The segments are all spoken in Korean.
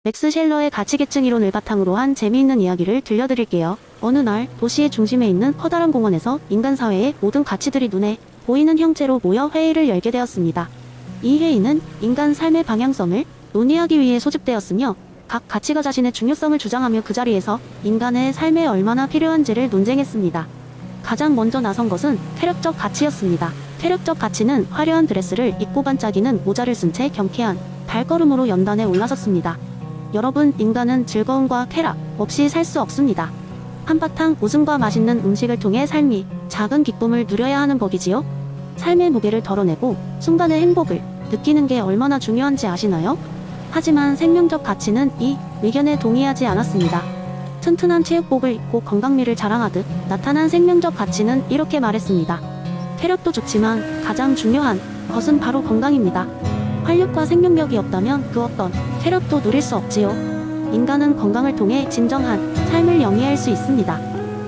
맥스 셸러의 가치계층 이론을 바탕으로 한 재미있는 이야기를 들려드릴게요. 어느 날 도시의 중심에 있는 커다란 공원에서 인간 사회의 모든 가치들이 눈에 보이는 형체로 모여 회의를 열게 되었습니다. 이 회의는 인간 삶의 방향성을 논의하기 위해 소집되었으며 각 가치가 자신의 중요성을 주장하며 그 자리에서 인간의 삶에 얼마나 필요한지를 논쟁했습니다. 가장 먼저 나선 것은 쾌력적 가치였습니다. 쾌력적 가치는 화려한 드레스를 입고 반짝이는 모자를 쓴 채 경쾌한 발걸음으로 연단에 올라섰습니다. 여러분, 인간은 즐거움과 쾌락 없이 살 수 없습니다. 한바탕 웃음과 맛있는 음식을 통해 삶이 작은 기쁨을 누려야 하는 법이지요. 삶의 무게를 덜어내고 순간의 행복을 느끼는 게 얼마나 중요한지 아시나요? 하지만 생명적 가치는 이 의견에 동의하지 않았습니다. 튼튼한 체육복을 입고 건강미를 자랑하듯 나타난 생명적 가치는 이렇게 말했습니다. 쾌력도 좋지만 가장 중요한 것은 바로 건강입니다. 활력과 생명력이 없다면 그 어떤 쾌력도 누릴 수 없지요. 인간은 건강을 통해 진정한 삶을 영위할 수 있습니다.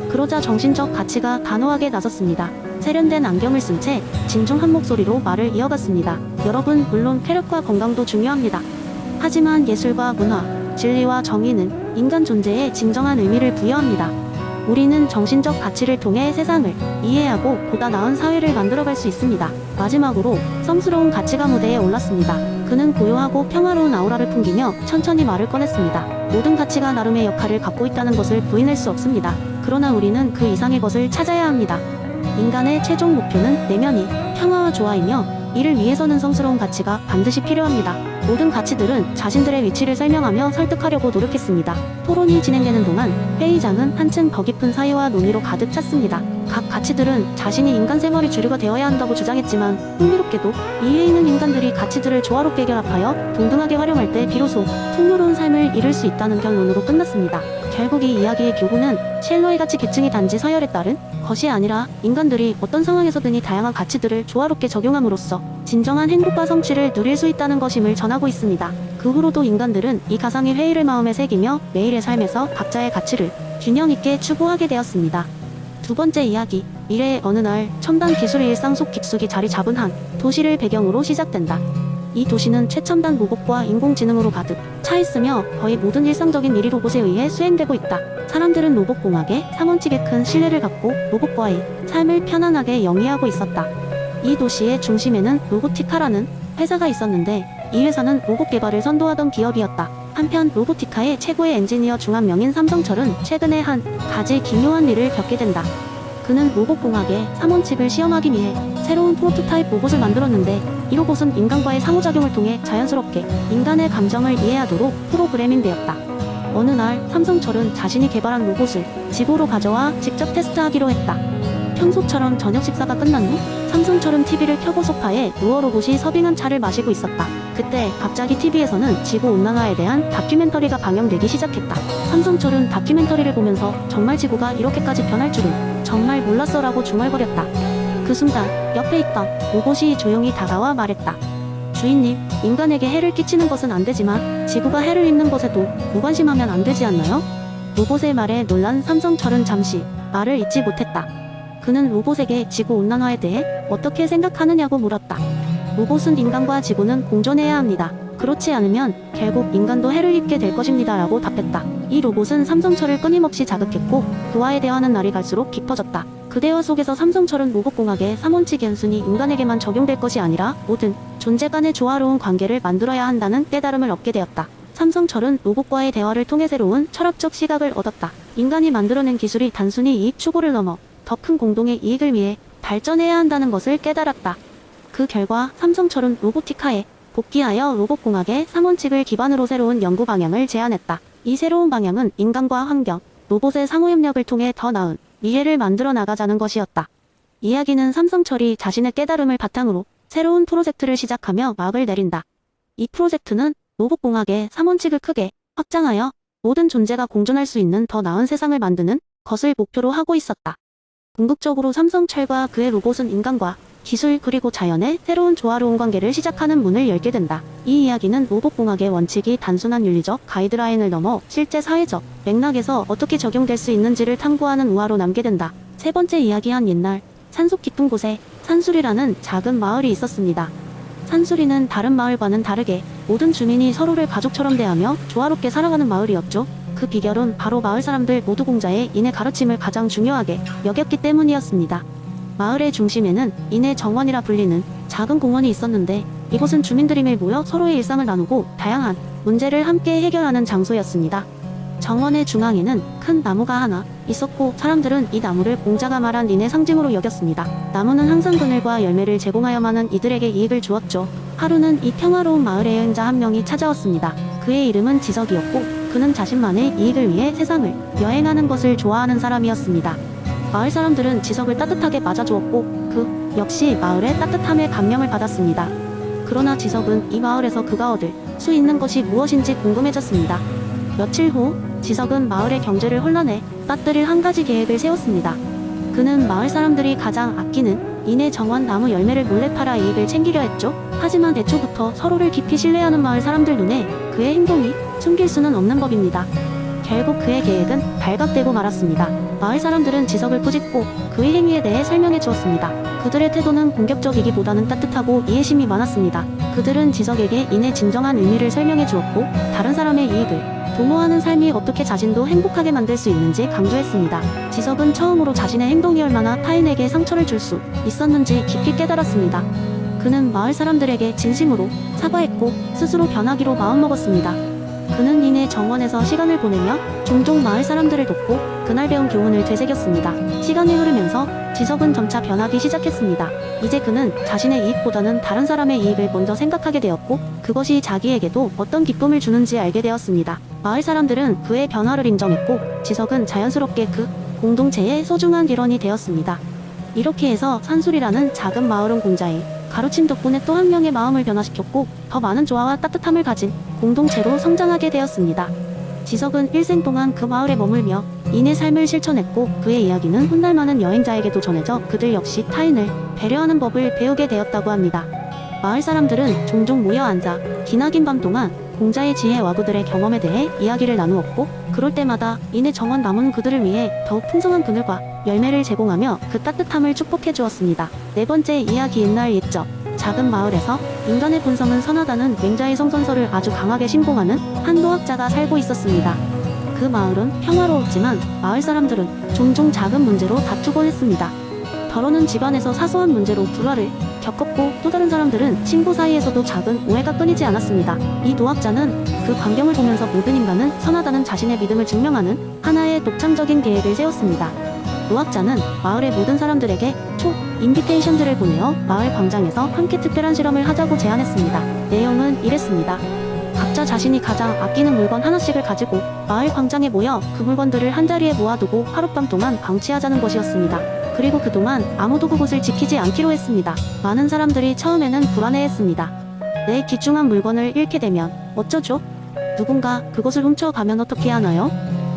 그러자 정신적 가치가 단호하게 나섰습니다. 세련된 안경을 쓴 채 진중한 목소리로 말을 이어갔습니다. 여러분, 물론 쾌력과 건강도 중요합니다. 하지만 예술과 문화, 진리와 정의는 인간 존재에 진정한 의미를 부여합니다. 우리는 정신적 가치를 통해 세상을 이해하고 보다 나은 사회를 만들어갈 수 있습니다. 마지막으로 성스러운 가치가 무대에 올랐습니다. 그는 고요하고 평화로운 아우라를 풍기며 천천히 말을 꺼냈습니다. 모든 가치가 나름의 역할을 갖고 있다는 것을 부인할 수 없습니다. 그러나 우리는 그 이상의 것을 찾아야 합니다. 인간의 최종 목표는 내면이 평화와 조화이며 이를 위해서는 성스러운 가치가 반드시 필요합니다. 모든 가치들은 자신들의 위치를 설명하며 설득하려고 노력했습니다. 토론이 진행되는 동안 회의장은 한층 더 깊은 사유와 논의로 가득 찼습니다. 각 가치들은 자신이 인간 생활의 주류가 되어야 한다고 주장했지만 흥미롭게도 이 회의는 인간들이 가치들을 조화롭게 결합하여 동등하게 활용할 때 비로소 풍요로운 삶을 이룰 수 있다는 결론으로 끝났습니다. 결국 이 이야기의 교훈은 셸러의 가치 계층이 단지 서열에 따른 것이 아니라 인간들이 어떤 상황에서든지 다양한 가치들을 조화롭게 적용함으로써 진정한 행복과 성취를 누릴 수 있다는 것임을 전하고 있습니다. 그 후로도 인간들은 이 가상의 회의를 마음에 새기며 매일의 삶에서 각자의 가치를 균형 있게 추구하게 되었습니다. 두 번째 이야기, 미래의 어느 날 첨단 기술의 일상 속 깊숙이 자리 잡은 한 도시를 배경으로 시작된다. 이 도시는 최첨단 로봇과 인공지능으로 가득 차 있으며 거의 모든 일상적인 일이 로봇에 의해 수행되고 있다. 사람들은 로봇공학에 사원칙에 큰 신뢰를 갖고 로봇과의 삶을 편안하게 영위하고 있었다. 이 도시의 중심에는 로보티카라는 회사가 있었는데 이 회사는 로봇 개발을 선도하던 기업이었다. 한편 로보티카의 최고의 엔지니어 중 한 명인 삼성철은 최근에 한 가지 기묘한 일을 겪게 된다. 그는 로봇공학의 삼원칙을 시험하기 위해 새로운 프로토타입 로봇을 만들었는데 이 로봇은 인간과의 상호작용을 통해 자연스럽게 인간의 감정을 이해하도록 프로그래밍되었다. 어느 날 삼성철은 자신이 개발한 로봇을 지구로 가져와 직접 테스트하기로 했다. 평소처럼 저녁 식사가 끝난 후 삼성철은 TV를 켜고 소파에 누워 로봇이 서빙한 차를 마시고 있었다. 그때 갑자기 TV에서는 지구온난화에 대한 다큐멘터리가 방영되기 시작했다. 삼성철은 다큐멘터리를 보면서 정말 지구가 이렇게까지 변할 줄은 정말 몰랐어 라고 중얼거렸다. 그 순간 옆에 있던 로봇이 조용히 다가와 말했다. 주인님, 인간에게 해를 끼치는 것은 안 되지만 지구가 해를 입는 것에도 무관심하면 안 되지 않나요? 로봇의 말에 놀란 삼성철은 잠시 말을 잇지 못했다. 그는 로봇에게 지구온난화에 대해 어떻게 생각하느냐고 물었다. 로봇은 인간과 지구는 공존해야 합니다. 그렇지 않으면 결국 인간도 해를 입게 될 것입니다 라고 답했다. 이 로봇은 삼성철을 끊임없이 자극했고 그와의 대화는 날이 갈수록 깊어졌다. 그 대화 속에서 삼성철은 로봇공학의 삼원칙이 단순히 인간에게만 적용될 것이 아니라 모든 존재 간의 조화로운 관계를 만들어야 한다는 깨달음을 얻게 되었다. 삼성철은 로봇과의 대화를 통해 새로운 철학적 시각을 얻었다. 인간이 만들어낸 기술이 단순히 이익 추구를 넘어 더 큰 공동의 이익을 위해 발전해야 한다는 것을 깨달았다. 그 결과 삼성철은 로보티카에 복귀하여 로봇공학의 삼원칙을 기반으로 새로운 연구 방향을 제안했다. 이 새로운 방향은 인간과 환경, 로봇의 상호협력을 통해 더 나은 미래를 만들어 나가자는 것이었다. 이야기는 삼성철이 자신의 깨달음을 바탕으로 새로운 프로젝트를 시작하며 막을 내린다. 이 프로젝트는 로봇공학의 삼원칙을 크게 확장하여 모든 존재가 공존할 수 있는 더 나은 세상을 만드는 것을 목표로 하고 있었다. 궁극적으로 삼성철과 그의 로봇은 인간과 기술 그리고 자연의 새로운 조화로운 관계를 시작하는 문을 열게 된다. 이 이야기는 로봇공학의 원칙이 단순한 윤리적 가이드라인을 넘어 실제 사회적 맥락에서 어떻게 적용될 수 있는지를 탐구하는 우화로 남게 된다. 세 번째 이야기, 한 옛날 산속 깊은 곳에 산수리라는 작은 마을이 있었습니다. 산수리는 다른 마을과는 다르게 모든 주민이 서로를 가족처럼 대하며 조화롭게 살아가는 마을이었죠. 그 비결은 바로 마을 사람들 모두 공자의 인의 가르침을 가장 중요하게 여겼기 때문이었습니다. 마을의 중심에는 인의 정원이라 불리는 작은 공원이 있었는데, 이곳은 주민들이 매일 모여 서로의 일상을 나누고 다양한 문제를 함께 해결하는 장소였습니다. 정원의 중앙에는 큰 나무가 하나 있었고, 사람들은 이 나무를 공자가 말한 인의 상징으로 여겼습니다. 나무는 항상 그늘과 열매를 제공하여만은 이들에게 이익을 주었죠. 하루는 이 평화로운 마을의 여행자 한 명이 찾아왔습니다. 그의 이름은 지석이었고, 그는 자신만의 이익을 위해 세상을 여행하는 것을 좋아하는 사람이었습니다. 마을 사람들은 지석을 따뜻하게 맞아주었고, 그 역시 마을의 따뜻함에 감명을 받았습니다. 그러나 지석은 이 마을에서 그가 얻을 수 있는 것이 무엇인지 궁금해졌습니다. 며칠 후 지석은 마을의 경제를 혼란에 빠뜨릴 한 가지 계획을 세웠습니다. 그는 마을 사람들이 가장 아끼는 인의 정원 나무 열매를 몰래 팔아 이익을 챙기려 했죠. 하지만 애초부터 서로를 깊이 신뢰하는 마을 사람들 눈에 그의 행동이 숨길 수는 없는 법입니다. 결국 그의 계획은 발각되고 말았습니다. 마을 사람들은 지석을 꾸짖고 그의 행위에 대해 설명해 주었습니다. 그들의 태도는 공격적이기보다는 따뜻하고 이해심이 많았습니다. 그들은 지석에게 인의 진정한 의미를 설명해 주었고, 다른 사람의 이익을 도모하는 삶이 어떻게 자신도 행복하게 만들 수 있는지 강조했습니다. 지석은 처음으로 자신의 행동이 얼마나 타인에게 상처를 줄 수 있었는지 깊이 깨달았습니다. 그는 마을 사람들에게 진심으로 사과했고 스스로 변하기로 마음먹었습니다. 그는 인의 정원에서 시간을 보내며 종종 마을 사람들을 돕고 그날 배운 교훈을 되새겼습니다. 시간이 흐르면서 지석은 점차 변하기 시작했습니다. 이제 그는 자신의 이익보다는 다른 사람의 이익을 먼저 생각하게 되었고, 그것이 자기에게도 어떤 기쁨을 주는지 알게 되었습니다. 마을 사람들은 그의 변화를 인정했고, 지석은 자연스럽게 그 공동체의 소중한 일원이 되었습니다. 이렇게 해서 산술이라는 작은 마을은 공자의 가르침 덕분에 또 한 명의 마음을 변화시켰고, 더 많은 조화와 따뜻함을 가진 공동체로 성장하게 되었습니다. 지석은 일생 동안 그 마을에 머물며 인의 삶을 실천했고, 그의 이야기는 훗날 많은 여행자에게도 전해져 그들 역시 타인을 배려하는 법을 배우게 되었다고 합니다. 마을 사람들은 종종 모여 앉아 기나긴 밤 동안 공자의 지혜와 그들의 경험에 대해 이야기를 나누었고, 그럴 때마다 인의 정원 나무는 그들을 위해 더욱 풍성한 그늘과 열매를 제공하며 그 따뜻함을 축복해 주었습니다. 네 번째 이야기. 옛날 옛적 작은 마을에서 인간의 본성은 선하다는 맹자의 성선설을 아주 강하게 신봉하는 한 도학자가 살고 있었습니다. 그 마을은 평화로웠지만 마을 사람들은 종종 작은 문제로 다투곤 했습니다. 더러는 집안에서 사소한 문제로 불화를 겪었고, 또 다른 사람들은 친구 사이에서도 작은 오해가 끊이지 않았습니다. 이 도학자는 그 광경을 보면서 모든 인간은 선하다는 자신의 믿음을 증명하는 하나의 독창적인 계획을 세웠습니다. 도학자는 마을의 모든 사람들에게 인비테이션들을 보내어 마을 광장에서 함께 특별한 실험을 하자고 제안했습니다. 내용은 이랬습니다. 각자 자신이 가장 아끼는 물건 하나씩을 가지고 마을 광장에 모여 그 물건들을 한자리에 모아두고 하룻밤 동안 방치하자는 것이었습니다. 그리고 그동안 아무도 그곳을 지키지 않기로 했습니다. 많은 사람들이 처음에는 불안해했습니다. 내 귀중한 물건을 잃게 되면 어쩌죠? 누군가 그것을 훔쳐가면 어떻게 하나요?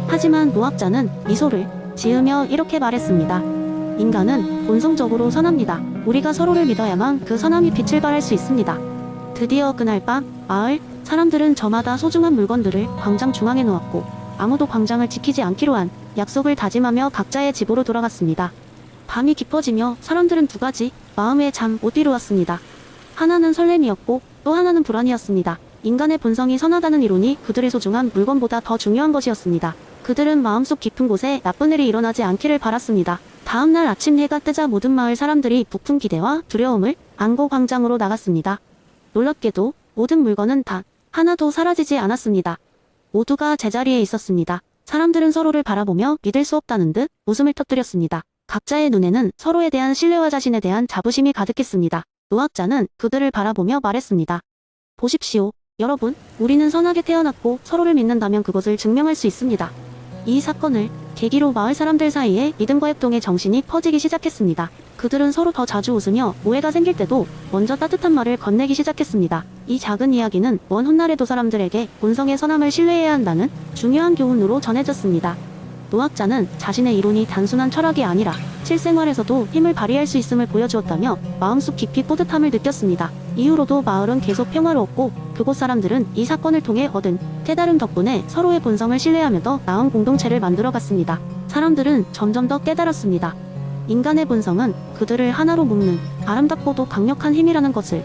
하지만 노학자는 미소를 지으며 이렇게 말했습니다. 인간은 본성적으로 선합니다. 우리가 서로를 믿어야만 그 선함이 빛을 발할 수 있습니다. 드디어 그날 밤 마을 사람들은 저마다 소중한 물건들을 광장 중앙에 놓았고, 아무도 광장을 지키지 않기로 한 약속을 다짐하며 각자의 집으로 돌아갔습니다. 밤이 깊어지며 사람들은 두 가지 마음에 잠 못 이루었습니다. 하나는 설렘이었고 또 하나는 불안이었습니다. 인간의 본성이 선하다는 이론이 그들의 소중한 물건보다 더 중요한 것이었습니다. 그들은 마음속 깊은 곳에 나쁜 일이 일어나지 않기를 바랐습니다. 다음날 아침 해가 뜨자 모든 마을 사람들이 부푼 기대와 두려움을 안고 광장으로 나갔습니다. 놀랍게도 모든 물건은 단 하나도 사라지지 않았습니다. 모두가 제자리에 있었습니다. 사람들은 서로를 바라보며 믿을 수 없다는 듯 웃음을 터뜨렸습니다. 각자의 눈에는 서로에 대한 신뢰와 자신에 대한 자부심이 가득했습니다. 노학자는 그들을 바라보며 말했습니다. 보십시오. 여러분, 우리는 선하게 태어났고 서로를 믿는다면 그것을 증명할 수 있습니다. 이 사건을 계기로 마을 사람들 사이에 믿음과 협동의 정신이 퍼지기 시작했습니다. 그들은 서로 더 자주 웃으며 오해가 생길 때도 먼저 따뜻한 말을 건네기 시작했습니다. 이 작은 이야기는 먼 훗날에도 사람들에게 본성의 선함을 신뢰해야 한다는 중요한 교훈으로 전해졌습니다. 노학자는 자신의 이론이 단순한 철학이 아니라 실생활에서도 힘을 발휘할 수 있음을 보여주었다며 마음속 깊이 뿌듯함을 느꼈습니다. 이후로도 마을은 계속 평화로웠고, 그곳 사람들은 이 사건을 통해 얻은 깨달음 덕분에 서로의 본성을 신뢰하며 더 나은 공동체를 만들어갔습니다. 사람들은 점점 더 깨달았습니다. 인간의 본성은 그들을 하나로 묶는 아름답고도 강력한 힘이라는 것을.